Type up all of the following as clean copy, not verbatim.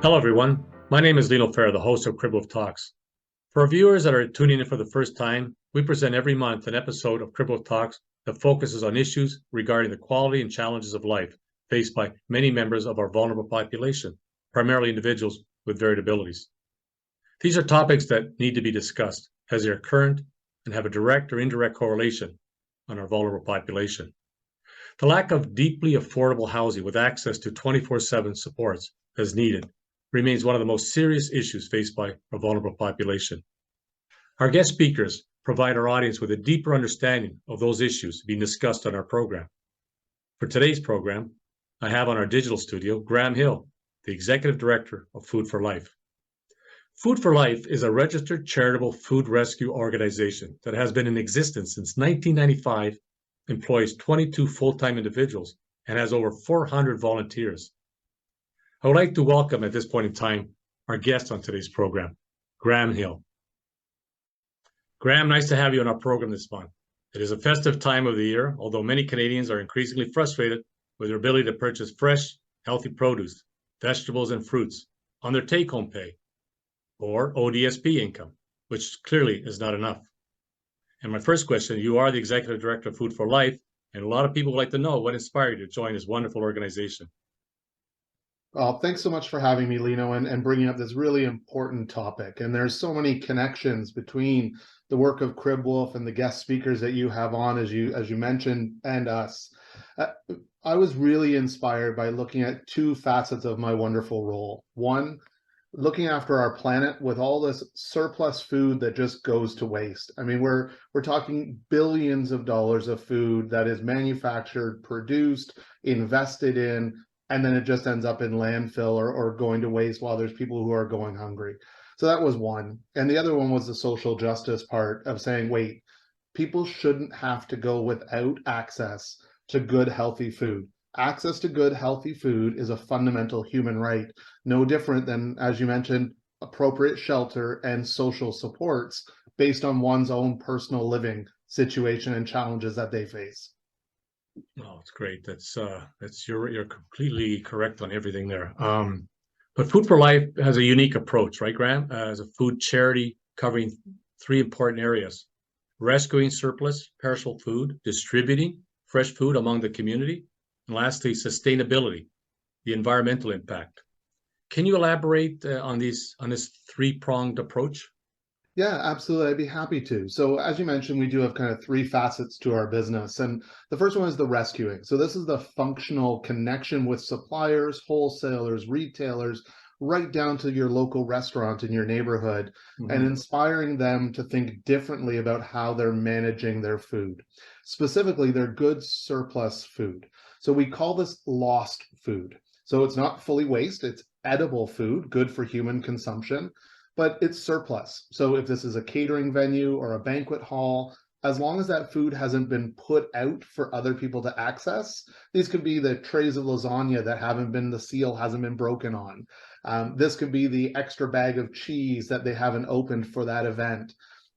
Hello, everyone. My name is Lino, Fera, the host of Cribwolf Talks. For our viewers that are tuning in for the first time, we present every month an episode of Cribwolf Talks that focuses on issues regarding the quality and challenges of life faced by many members of our vulnerable population, primarily individuals with varied abilities. These are topics that need to be discussed as they are current and have a direct or indirect correlation on our vulnerable population. The lack of deeply affordable housing with access to 24/7 supports as needed remains one of the most serious issues faced by our vulnerable population. Our guest speakers provide our audience with a deeper understanding of those issues being discussed on our program. For today's program, I have on our digital studio Graham Hill, the Executive Director of Food for Life. Food for Life is a registered charitable food rescue organization that has been in existence since 1995, employs 22 full-time individuals, and has over 400 volunteers. I would like to welcome at this point in time our guest on today's program, Graham Hill. Graham, nice to have you on our program this month. It is a festive time of the year, although many Canadians are increasingly frustrated with their ability to purchase fresh, healthy produce, vegetables, and fruits on their take-home pay or ODSP income, which clearly is not enough. And my first question, you are the Executive Director of Food for Life, and a lot of people would like to know what inspired you to join this wonderful organization. Well, thanks so much for having me, Lino, and bringing up this really important topic. And there's so many connections between the work of Cribwolf and the guest speakers that you have on, as you mentioned, and us. I was really inspired by looking at two facets of my wonderful role. One, looking after our planet with all this surplus food that just goes to waste. I mean, we're talking billions of dollars of food that is manufactured, produced, invested in, and then it just ends up in landfill or going to waste while there's people who are going hungry. So that was one. And the other one was the social justice part of saying, wait, people shouldn't have to go without access to good, healthy food. Access to good, healthy food is a fundamental human right, no different than, as you mentioned, appropriate shelter and social supports based on one's own personal living situation and challenges that they face. Oh, it's great. You're completely correct on everything there. But Food for Life has a unique approach, right, Graham? As a food charity covering three important areas: rescuing surplus perishable food, distributing fresh food among the community, and lastly, sustainability, the environmental impact. Can you elaborate on this three-pronged approach? Yeah, absolutely. I'd be happy to. So as you mentioned, we do have kind of three facets to our business. And the first one is the rescuing. So this is the functional connection with suppliers, wholesalers, retailers, right down to your local restaurant in your neighborhood, and inspiring them to think differently about how they're managing their food, specifically their good surplus food. So we call this lost food. So it's not fully waste, it's edible food, good for human consumption, but it's surplus. So if this is a catering venue or a banquet hall, as long as that food hasn't been put out for other people to access, these could be the trays of lasagna that the seal hasn't been broken on. This could be the extra bag of cheese that they haven't opened for that event.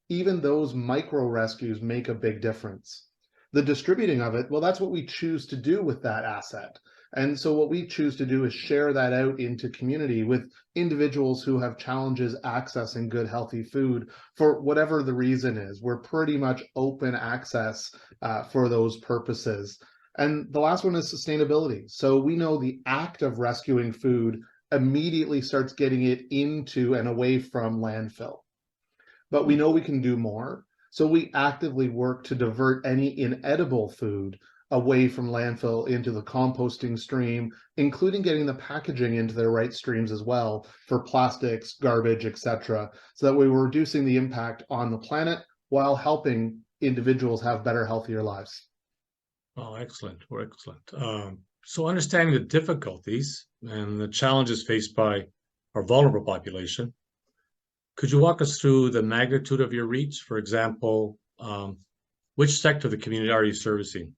Even those micro rescues make a big difference. The distributing of it, well, that's what we choose to do with that asset. And so what we choose to do is share that out into community with individuals who have challenges accessing good, healthy food for whatever the reason is. We're pretty much open access for those purposes. And the last one is sustainability. So we know the act of rescuing food immediately starts getting it into and away from landfill. But we know we can do more. So we actively work to divert any inedible food away from landfill into the composting stream, including getting the packaging into their right streams as well for plastics, garbage, etc. So that way we're reducing the impact on the planet while helping individuals have better, healthier lives. Oh, excellent. We're excellent. So understanding the difficulties and the challenges faced by our vulnerable population, could you walk us through the magnitude of your reach? For example, which sector of the community are you servicing?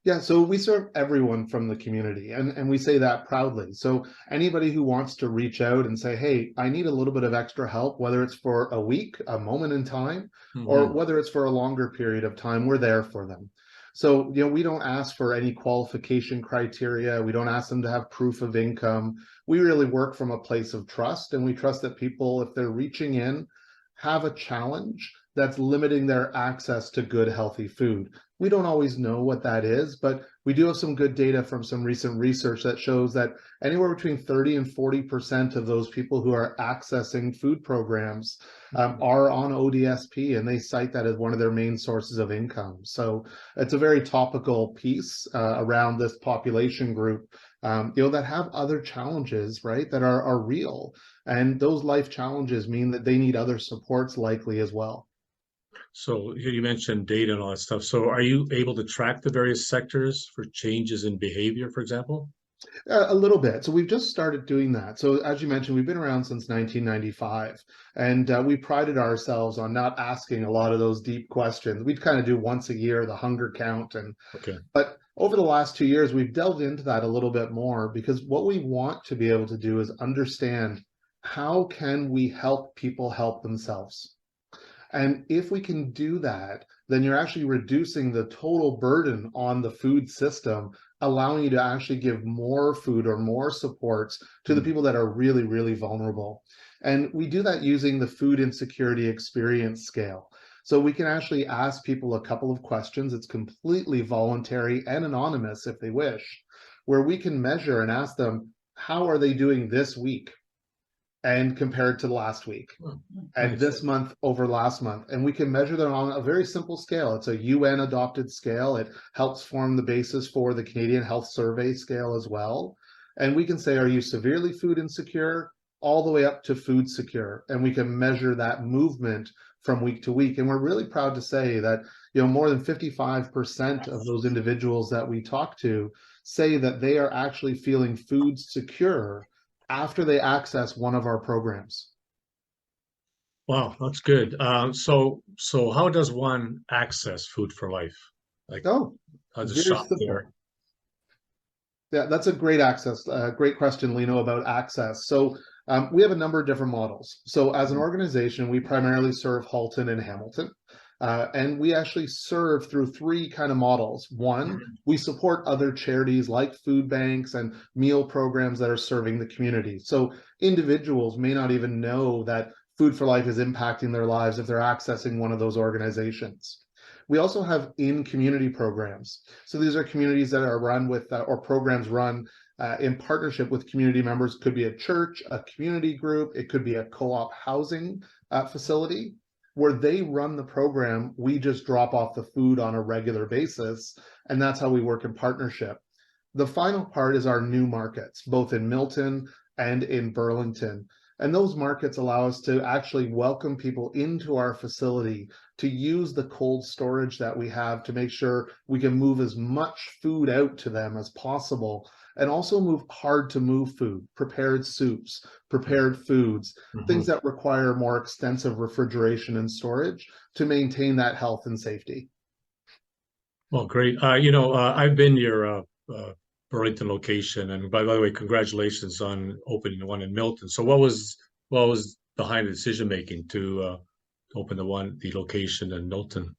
Yeah, so we serve everyone from the community, and we say that proudly. So anybody who wants to reach out and say, hey, I need a little bit of extra help, whether it's for a week, a moment in time, or whether it's for a longer period of time, we're there for them. So, we don't ask for any qualification criteria. We don't ask them to have proof of income. We really work from a place of trust, and we trust that people, if they're reaching in, have a challenge that's limiting their access to good, healthy food. We don't always know what that is, but we do have some good data from some recent research that shows that anywhere between 30 and 40% of those people who are accessing food programs are on ODSP, and they cite that as one of their main sources of income. So it's a very topical piece around this population group, that have other challenges, right, that are real. And those life challenges mean that they need other supports likely as well. So you mentioned data and all that stuff. So are you able to track the various sectors for changes in behavior, for example? A little bit. So we've just started doing that. So as you mentioned, we've been around since 1995, and we prided ourselves on not asking a lot of those deep questions. We'd kind of do once a year the hunger count, Okay. but over the last 2 years, we've delved into that a little bit more, because what we want to be able to do is understand, how can we help people help themselves? And if we can do that, then you're actually reducing the total burden on the food system, allowing you to actually give more food or more supports to the Mm. people that are really, really vulnerable. And we do that using the food insecurity experience scale. So we can actually ask people a couple of questions. It's completely voluntary and anonymous if they wish, where we can measure and ask them, how are they doing this week and compared to last week? Oh, And nice. this month over last month. And we can measure them on a very simple scale. It's a UN adopted scale. It helps form the basis for the Canadian Health Survey scale as well. And we can say, are you severely food insecure, all the way up to food secure? And we can measure that movement from week to week. And we're really proud to say that, more than 55% of those individuals that we talk to say that they are actually feeling food secure after they access one of our programs. Wow, that's good. So how does one access Food for Life? Like, Oh, how does very shop simple. there? Yeah, that's a great question, Lino, about access. So we have a number of different models. So as an organization, we primarily serve Halton and Hamilton. And we actually serve through three kind of models. One, we support other charities like food banks and meal programs that are serving the community. So individuals may not even know that Food for Life is impacting their lives if they're accessing one of those organizations. We also have in-community programs. So these are communities that are run with, or programs run in partnership with community members. It could be a church, a community group, it could be a co-op housing facility, where they run the program. We just drop off the food on a regular basis, and that's how we work in partnership. The final part is our new markets, both in Milton and in Burlington. And those markets allow us to actually welcome people into our facility, to use the cold storage that we have to make sure we can move as much food out to them as possible, and also move hard to move food, prepared soups, prepared foods, things that require more extensive refrigeration and storage to maintain that health and safety. Well, great. I've been to your Burlington location, and by the way, congratulations on opening the one in Milton. So what was behind the decision making to open the location in Milton?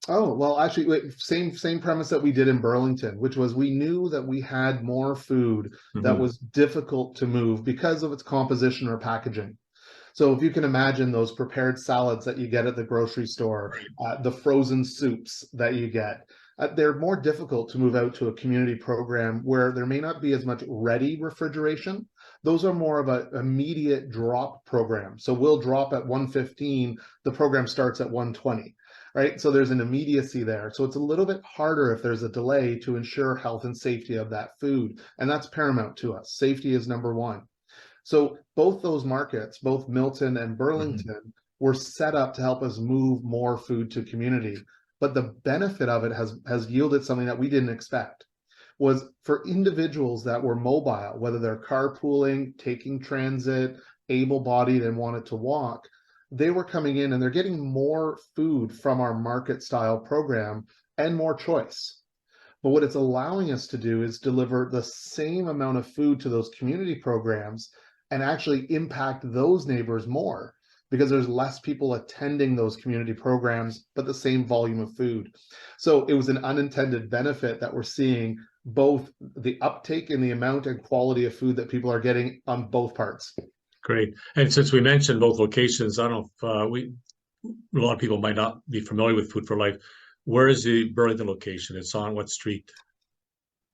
Oh, well, actually, same premise that we did in Burlington, which was we knew that we had more food that Hmm. was difficult to move because of its composition or packaging. So if you can imagine those prepared salads that you get at the grocery store, the frozen soups that you get, they're more difficult to move out to a community program where there may not be as much ready refrigeration. Those are more of an immediate drop program. So we'll drop at 1:15, the program starts at 1:20. Right? So there's an immediacy there. So it's a little bit harder if there's a delay to ensure health and safety of that food. And that's paramount to us. Safety is number one. So both those markets, both Milton and Burlington, were set up to help us move more food to community. But the benefit of it has yielded something that we didn't expect, was for individuals that were mobile, whether they're carpooling, taking transit, able-bodied and wanted to walk, they were coming in and they're getting more food from our market style program and more choice. But what it's allowing us to do is deliver the same amount of food to those community programs and actually impact those neighbors more, because there's less people attending those community programs, but the same volume of food. So it was an unintended benefit that we're seeing, both the uptake in the amount and quality of food that people are getting on both parts. Great. And since we mentioned both locations, I don't know if a lot of people might not be familiar with Food for Life. Where is the Burlington location? It's on what street?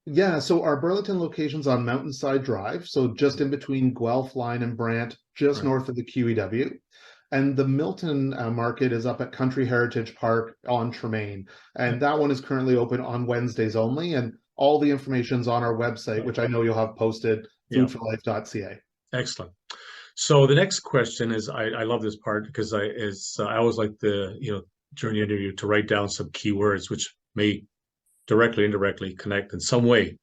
Yeah, so our Burlington location's on Mountainside Drive, so just in between Guelph Line and Brant, just Right. north of the QEW. And the Milton market is up at Country Heritage Park on Tremaine. And that one is currently open on Wednesdays only. And all the information's on our website, which I know you'll have posted, Yeah. foodforlife.ca. Excellent. So the next question is, I love this part because I always like during the interview to write down some keywords which may directly, indirectly connect in some way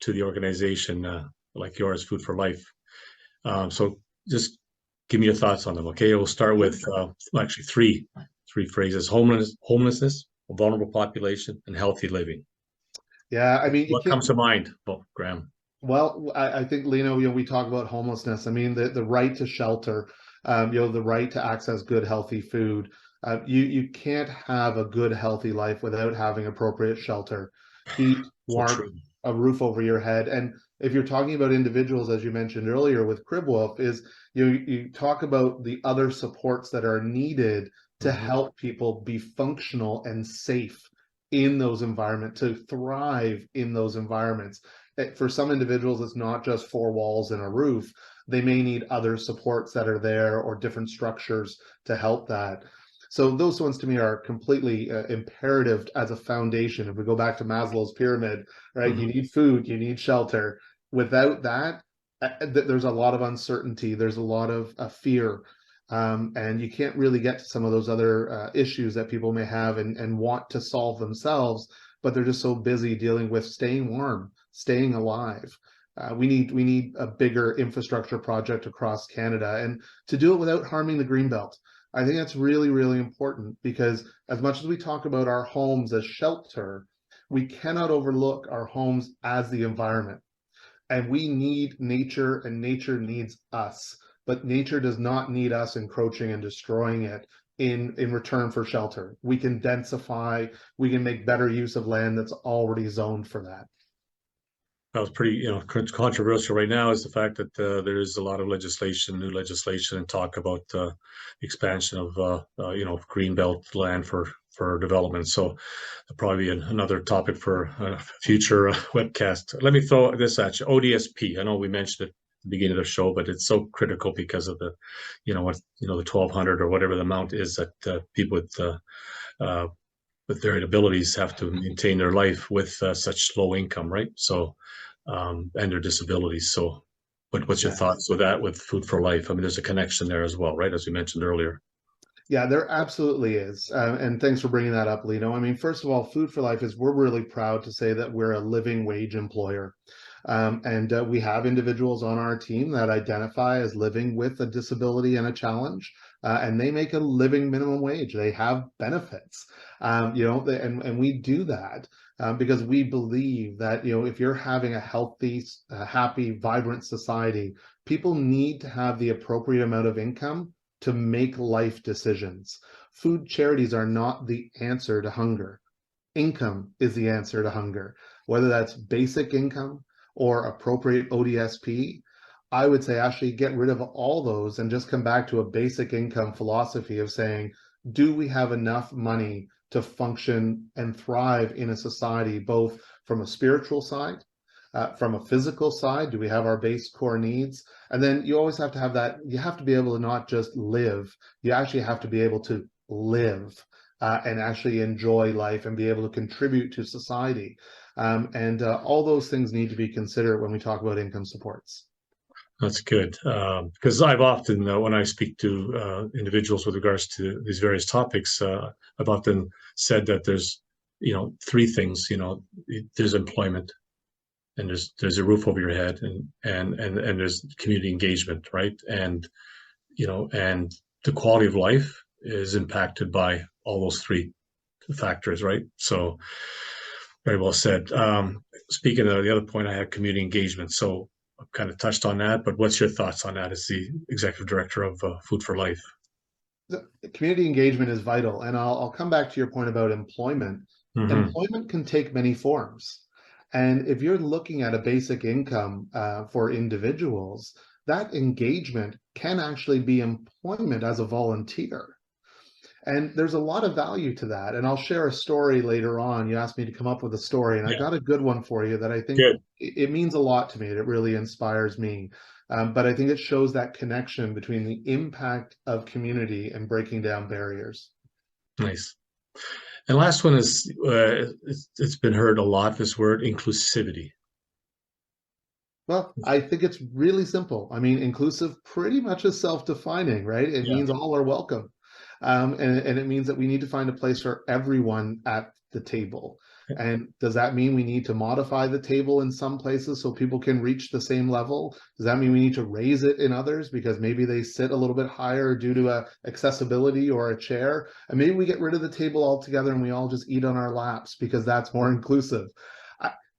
to the organization like yours, Food for Life. So just give me your thoughts on them. Okay, we'll start with actually three phrases: homelessness, a vulnerable population, and healthy living. Yeah, I mean, you What can't. comes to mind? Well, Graham. Well, I think, Lino, we talk about homelessness. I mean, the right to shelter, the right to access good, healthy food. You can't have a good, healthy life without having appropriate shelter, heat, So warmth, true. a roof over your head. And if you're talking about individuals, as you mentioned earlier with Cribwolf, is you talk about the other supports that are needed to Mhm. help people be functional and safe in those environments, to thrive in those environments. For some individuals, it's not just four walls and a roof. They may need other supports that are there or different structures to help that. So those ones to me are completely imperative as a foundation. If we go back to Maslow's pyramid, right? You Mhm. need food, you need shelter. Without that, there's a lot of uncertainty. There's a lot of fear. And you can't really get to some of those other issues that people may have and want to solve themselves, but they're just so busy dealing with staying warm, staying alive. We need a bigger infrastructure project across Canada, and to do it without harming the greenbelt. I think that's really, really important, because as much as we talk about our homes as shelter, we cannot overlook our homes as the environment. And we need nature, and nature needs us, but nature does not need us encroaching and destroying it in return for shelter. We can densify, we can make better use of land that's already zoned for that. That was pretty, controversial right now is the fact that there is a lot of new legislation, and talk about expansion of, greenbelt land for development. So that'll probably be another topic for a future webcast. Let me throw this at you. ODSP. I know we mentioned it at the beginning of the show, but it's so critical because of the, the 1,200 or whatever the amount is that people uh, with varied abilities have to maintain their life with such low income, right? So, and their disabilities. So, what's your Yes. thoughts with that with Food for Life? I mean, there's a connection there as well, right? As we mentioned earlier. Yeah, there absolutely is. And thanks for bringing that up, Lino. I mean, first of all, Food for Life we're really proud to say that we're a living wage employer. And we have individuals on our team that identify as living with a disability and a challenge, and they make a living minimum wage. They have benefits, and we do that because we believe that, if you're having a healthy, happy, vibrant society, people need to have the appropriate amount of income to make life decisions. Food charities are not the answer to hunger. Income is the answer to hunger, whether that's basic income or appropriate ODSP. I would say actually get rid of all those and just come back to a basic income philosophy of saying, do we have enough money to function and thrive in a society, both from a spiritual side, from a physical side? Do we have our base core needs? And then you always have to have that, you have to be able to not just live, you actually have to be able to live and actually enjoy life and be able to contribute to society. And all those things need to be considered when we talk about income supports. That's good because I've often, when I speak to individuals with regards to these various topics, I've often said that there's, three things. There's employment, and there's a roof over your head, and there's community engagement, right? And the quality of life is impacted by all those three factors, right? So very well said. Speaking of the other point, I had community engagement. So I've kind of touched on that, but what's your thoughts on that as the executive director of Food for Life? Community engagement is vital, and I'll come back to your point about employment. Hmm. Employment can take many forms, and if you're looking at a basic income for individuals, that engagement can actually be employment as a volunteer. And there's a lot of value to that. And I'll share a story later on. You asked me to come up with a story, and I Yeah, got a good one for you that I think good. it means a lot to me. It really inspires me. But I think it shows that connection between the impact of community and breaking down barriers. Nice. And last one is, it's been heard a lot, this word inclusivity. Well, I think it's really simple. I mean, inclusive pretty much is self-defining, right? It Yeah. means all are welcome. And it means that we need to find a place for everyone at the table. And does that mean we need to modify the table in some places so people can reach the same level? Does that mean we need to raise it in others because maybe they sit a little bit higher due to accessibility or a chair? And maybe we get rid of the table altogether and we all just eat on our laps because that's more inclusive.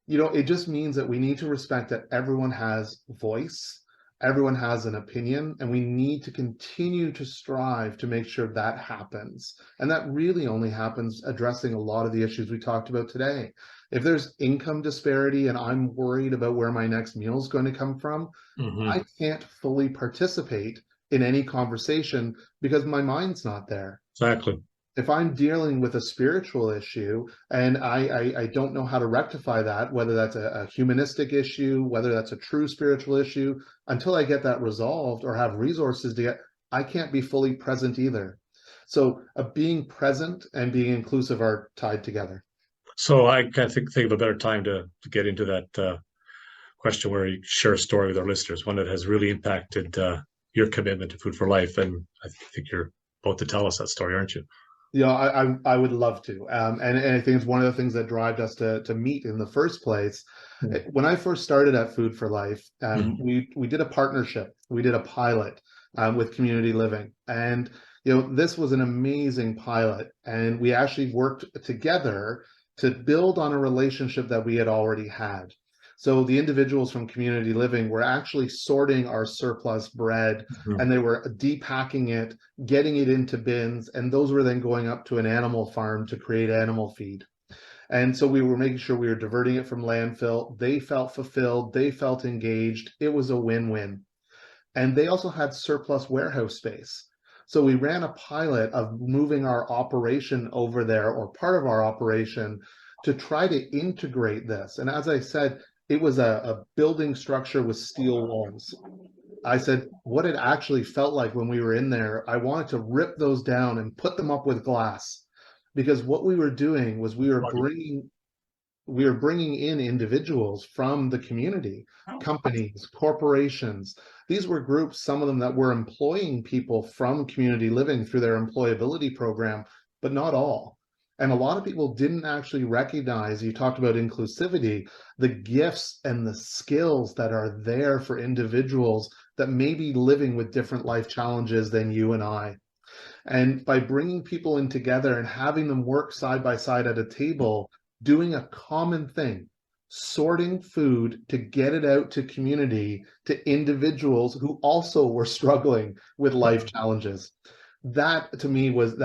It just means that we need to respect that everyone has voice, everyone has an opinion, and we need to continue to strive to make sure that happens. And that really only happens addressing a lot of the issues we talked about today. If there's income disparity and I'm worried about where my next meal is going to come from, Hmm. I can't fully participate in any conversation because my mind's not there. Exactly. If I'm dealing with a spiritual issue and I don't know how to rectify that, whether that's a humanistic issue, whether that's a true spiritual issue, until I get that resolved or have resources to get, I can't be fully present either. So being present and being inclusive are tied together. So I kind of think of a better time to get into that question where you share a story with our listeners, one that has really impacted your commitment to Food for Life. And I think you're about to tell us that story, aren't you? I would love to, and I think it's one of the things that drive us to meet in the first place. When I first started at Food for Life, Mm-hmm. we did a partnership, we did a pilot with Community Living, and this was an amazing pilot, and we actually worked together to build on a relationship that we had already had. So the individuals from Community Living were actually sorting our surplus bread, Mm-hmm. and they were depacking it, getting it into bins, and those were then going up to an animal farm to create animal feed. And so we were making sure we were diverting it from landfill. They felt fulfilled, they felt engaged. It was a win-win. And they also had surplus warehouse space. So we ran a pilot of moving our operation over there, or part of our operation, to try to integrate this. And as I said, it was a building structure with steel walls. I said, what it actually felt like when we were in there, I wanted to rip those down and put them up with glass, because what we were doing was we were bringing in individuals from the community, companies, corporations. These were groups, some of them that were employing people from community living through their employability program, but not all. And a lot of people didn't actually recognize, you talked about inclusivity, the gifts and the skills that are there for individuals that may be living with different life challenges than you and I. And by bringing people in together and having them work side by side at a table, doing a common thing, sorting food to get it out to community, to individuals who also were struggling with life challenges. That to me was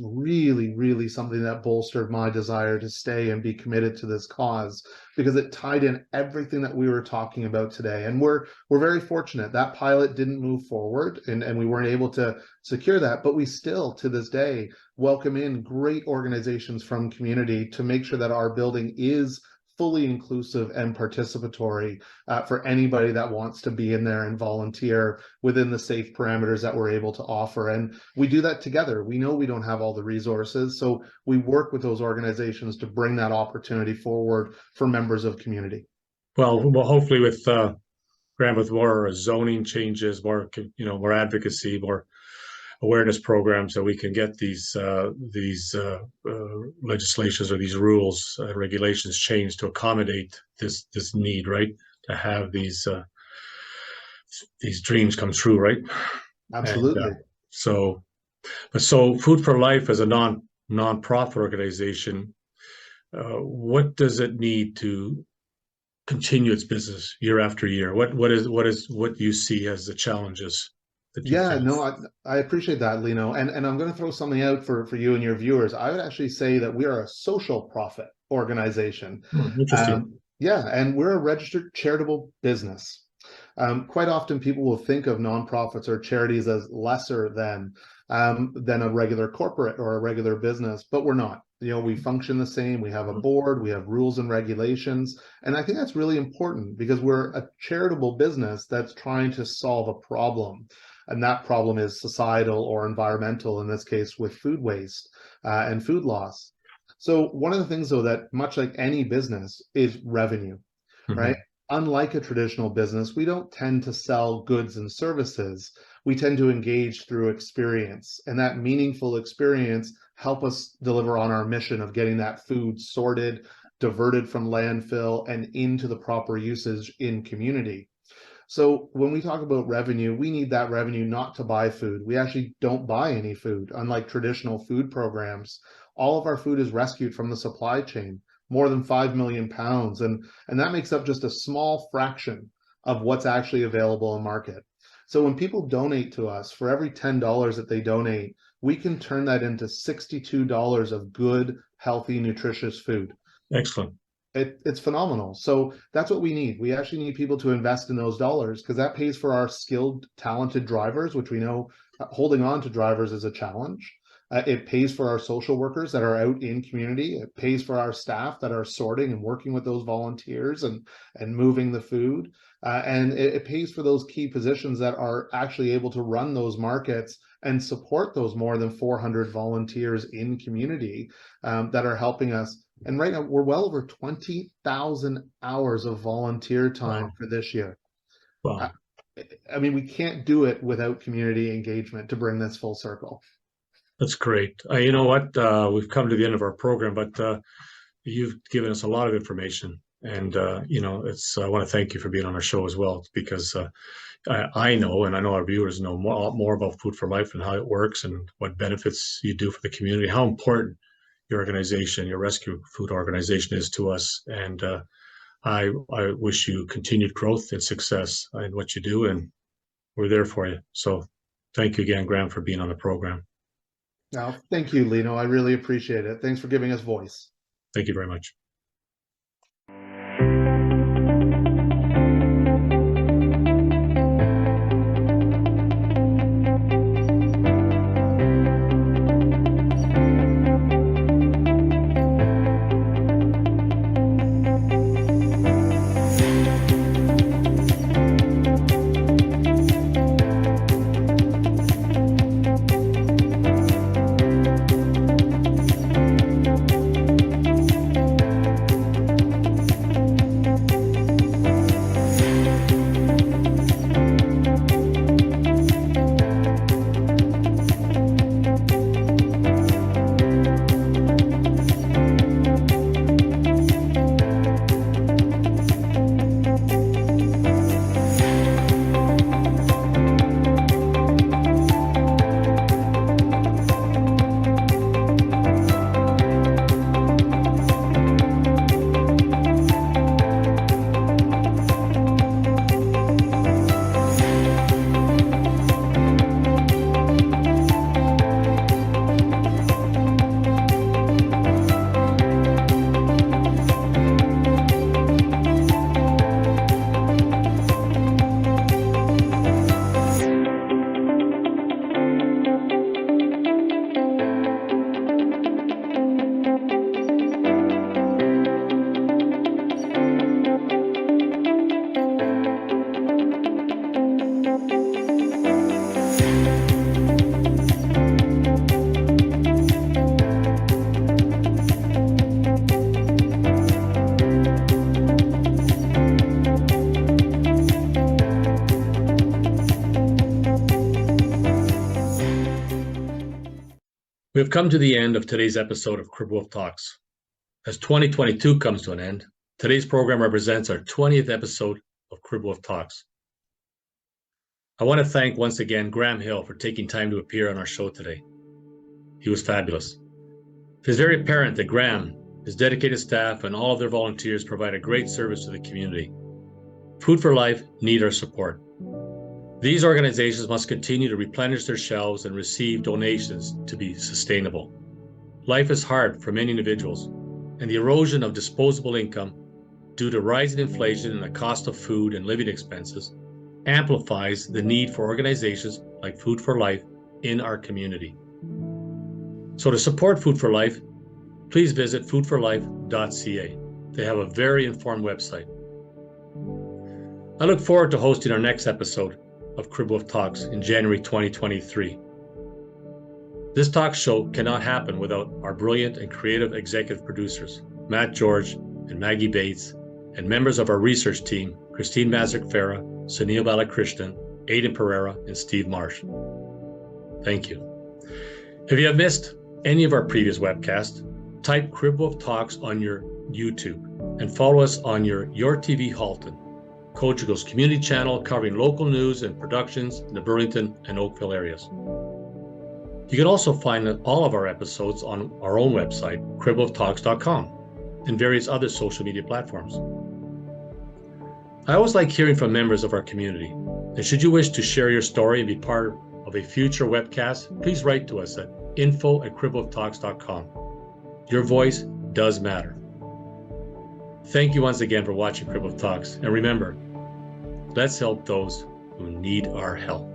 really, really something that bolstered my desire to stay and be committed to this cause, because it tied in everything that we were talking about today. And we're very fortunate that pilot didn't move forward, and we weren't able to secure that, but we still to this day welcome in great organizations from community to make sure that our building is fully inclusive and participatory for anybody that wants to be in there and volunteer within the safe parameters that we're able to offer. And we do that together. We know we don't have all the resources, so we work with those organizations to bring that opportunity forward for members of community. Well, hopefully with Graham, with more zoning changes, more more advocacy, more awareness programs, that we can get these legislations or these rules, regulations changed to accommodate this need, right? To have these dreams come true, right? And Absolutely. so, so Food for Life as a nonprofit organization, what does it need to continue its business year after year? What you see as the challenges? that you Yeah, face? no, I appreciate that, Lino. And I'm going to throw something out for you and your viewers. I would actually say that we are a social profit organization. Interesting. Yeah, and we're a registered charitable business. Quite often, people will think of nonprofits or charities as lesser than a regular corporate or a regular business, but we're not. You know, we function the same. We have a board, we have rules and regulations, and I think that's really important because we're a charitable business that's trying to solve a problem, and that problem is societal or environmental. In this case, with food waste and food loss. So one of the things, though, that much like any business is revenue, right? Mhm. Unlike a traditional business, we don't tend to sell goods and services. We tend to engage through experience, and that meaningful experience help us deliver on our mission of getting that food sorted, diverted from landfill, and into the proper usage in community. So when we talk about revenue, we need that revenue not to buy food. We actually don't buy any food, unlike traditional food programs. All of our food is rescued from the supply chain, more than 5 million pounds. And that makes up just a small fraction of what's actually available in market. So when people donate to us, for every $10 that they donate, we can turn that into $62 of good, healthy, nutritious food. Excellent. It's phenomenal. So that's what we need. We actually need people to invest in those dollars because that pays for our skilled, talented drivers, which we know holding on to drivers is a challenge. It pays for our social workers that are out in community. It pays for our staff that are sorting and working with those volunteers and moving the food. And it pays for those key positions that are actually able to run those markets and support those more than 400 volunteers in community that are helping us. And right now, we're well over 20,000 hours of volunteer time Wow. for this year. I, Wow. I mean, we can't do it without community engagement to bring this full circle. That's great. You know what? We've come to the end of our program, but you've given us a lot of information. And, I want to thank you for being on our show as well, because I know, and I know our viewers know a lot more about Food for Life and how it works and what benefits you do for the community, how important your organization, your rescue food organization is to us. And I wish you continued growth and success in what you do, and we're there for you. So thank you again, Graham, for being on the program. Now, thank you, Lino. I really appreciate it. Thanks for giving us voice. Thank you very much. We have come to the end of today's episode of Cribwolf Talks. As 2022 comes to an end, today's program represents our 20th episode of Cribwolf Talks. I want to thank once again Graham Hill for taking time to appear on our show today. He was fabulous. It is very apparent that Graham, his dedicated staff, and all of their volunteers provide a great service to the community. Food for Life need our support. These organizations must continue to replenish their shelves and receive donations to be sustainable. Life is hard for many individuals, and the erosion of disposable income due to rising inflation and the cost of food and living expenses amplifies the need for organizations like Food for Life in our community. So to support Food for Life, please visit foodforlife.ca. They have a very informed website. I look forward to hosting our next episode of Cribwolf Talks in January 2023. This talk show cannot happen without our brilliant and creative executive producers, Matt George and Maggie Bates, and members of our research team, Christine Mazik-Fera, Sunil Balakrishnan, Aidan Pereira, and Steve Marsh. Thank you. If you have missed any of our previous webcasts, type Cribwolf Talks on your YouTube and follow us on your TV Halton, Cogeco's community channel covering local news and productions in the Burlington and Oakville areas. You can also find all of our episodes on our own website, cribwolftalks.com, and various other social media platforms. I always like hearing from members of our community, and should you wish to share your story and be part of a future webcast, please write to us at info@cribwolftalks.com. Your voice does matter. Thank you once again for watching Cribwolf Talks, and remember, let's help those who need our help.